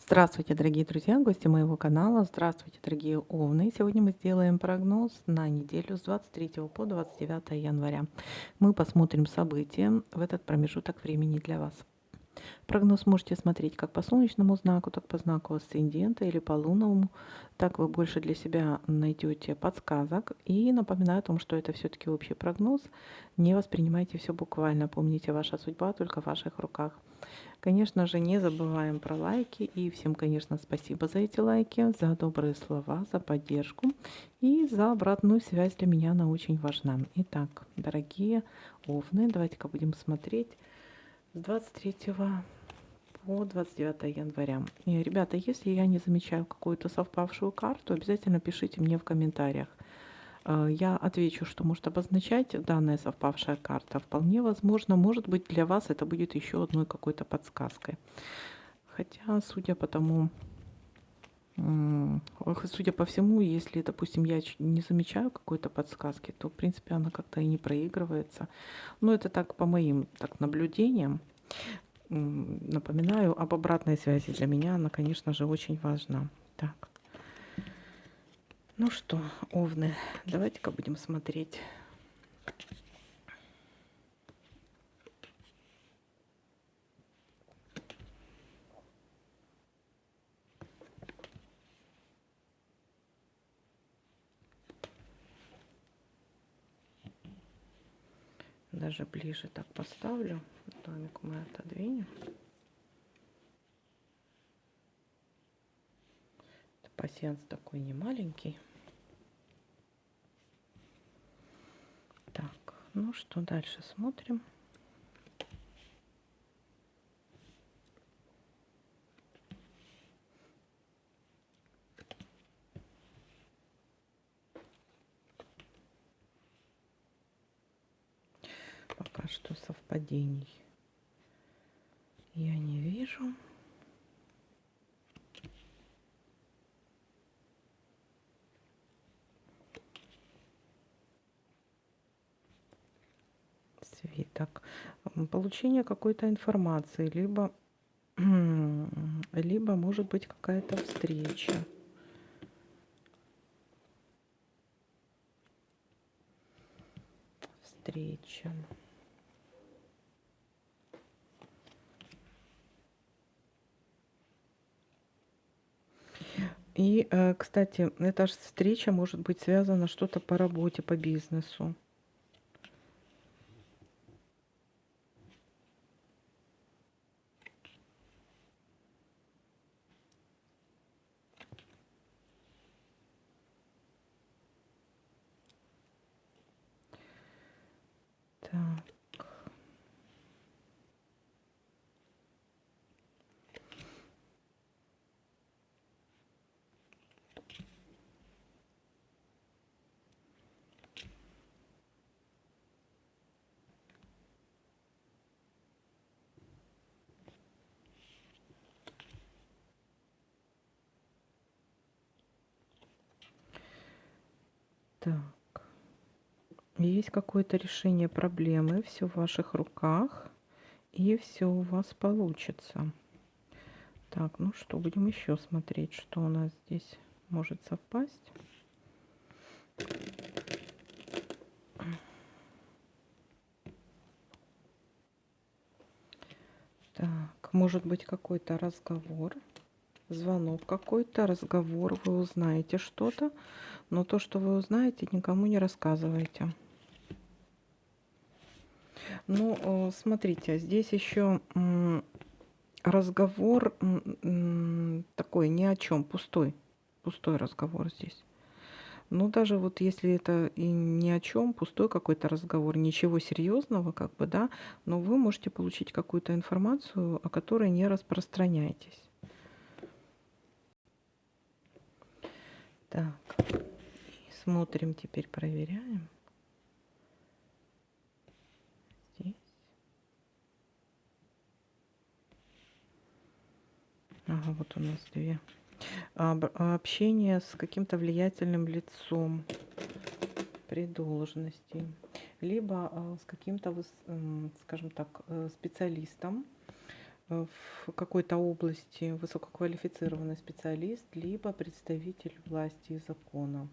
Здравствуйте, дорогие друзья, гости моего канала. Здравствуйте, дорогие овны. Сегодня мы сделаем прогноз на неделю с 23 по 29 января. Мы посмотрим события в этот промежуток времени для вас. Прогноз можете смотреть как по солнечному знаку, так по знаку асцендента или по лунному. Так вы больше для себя найдете подсказок. И напоминаю о том, что это все-таки общий прогноз. Не воспринимайте все буквально. Помните, ваша судьба только в ваших руках. Конечно же, не забываем про лайки. И всем, конечно, спасибо за эти лайки, за добрые слова, за поддержку и за обратную связь. Для меня она очень важна. Итак, дорогие овны, давайте-ка будем смотреть с 23 по 29 января. И, ребята, если я не замечаю какую-то совпавшую карту, обязательно пишите мне в комментариях. Я отвечу, что может обозначать данная совпавшая карта. Вполне возможно, может быть, для вас это будет еще одной какой-то подсказкой. Хотя, судя по всему, если, допустим, я не замечаю какой-то подсказки, то, в принципе, она как-то и не проигрывается. Но это так по моим наблюдениям. Напоминаю об обратной связи. Для меня она, конечно же, очень важна. Так, ну что, овны, давайте-ка будем смотреть. Даже ближе так поставлю. Домик мы отодвинем. Пасьянс такой не маленький. Так, ну что, дальше смотрим. Пока что совпадений я не вижу. Свиток. Получение какой-то информации, либо может быть какая-то встреча. И, кстати, эта встреча может быть связана что-то по работе, по бизнесу. Так. Так. Есть какое-то решение проблемы, все в ваших руках, и все у вас получится. Так, ну что, будем еще смотреть, что у нас здесь может совпасть. Так, может быть какой-то разговор, звонок какой-то, разговор, вы узнаете что-то, но то, что вы узнаете, никому не рассказывайте. Ну, смотрите, здесь еще разговор такой ни о чем, пустой разговор здесь. Ну, даже вот если это и ни о чем, пустой какой-то разговор, ничего серьезного, как бы, да, но вы можете получить какую-то информацию, о которой не распространяйтесь. Так, смотрим теперь, проверяем. Здесь. Ага, вот у нас две. Общение с каким-то влиятельным лицом при должности, либо с каким-то, скажем так, специалистом, в какой-то области высококвалифицированный специалист, либо представитель власти и закона,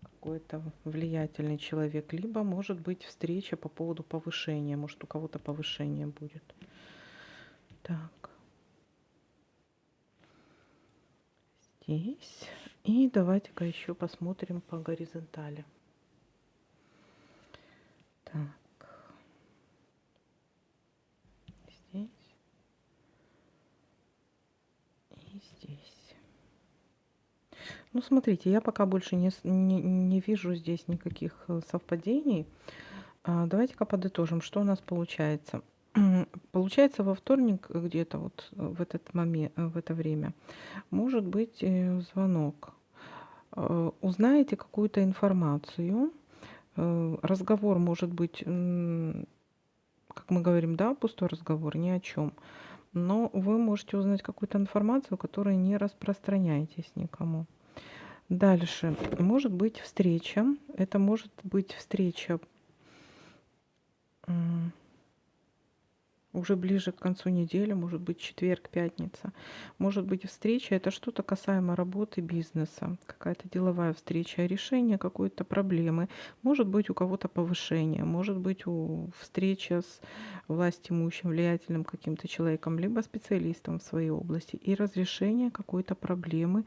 какой-то влиятельный человек, либо может быть встреча по поводу повышения, может у кого-то повышение будет. Так, здесь. И давайте-ка еще посмотрим по горизонтали. Так, здесь и здесь. Ну, смотрите, я пока больше не вижу здесь никаких совпадений. Давайте-ка подытожим, что у нас получается. Получается, во вторник где-то вот в этот момент, в это время может быть звонок. Узнаете какую-то информацию. Разговор может быть, как мы говорим, да, пустой разговор, ни о чем. Но вы можете узнать какую-то информацию, которую не распространяетесь никому. Дальше. Может быть встреча. Это может быть встреча уже ближе к концу недели, может быть четверг, пятница. Может быть встреча. Это что-то касаемо работы, бизнеса. Какая-то деловая встреча, решение какой-то проблемы. Может быть у кого-то повышение. Может быть встреча с властимущим, влиятельным каким-то человеком, либо специалистом в своей области. И разрешение какой-то проблемы.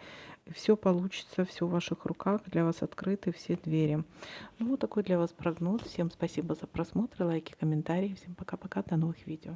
Все получится, все в ваших руках. Для вас открыты все двери. Ну, вот такой для вас прогноз. Всем спасибо за просмотр, лайки, комментарии. Всем пока-пока, до новых видео.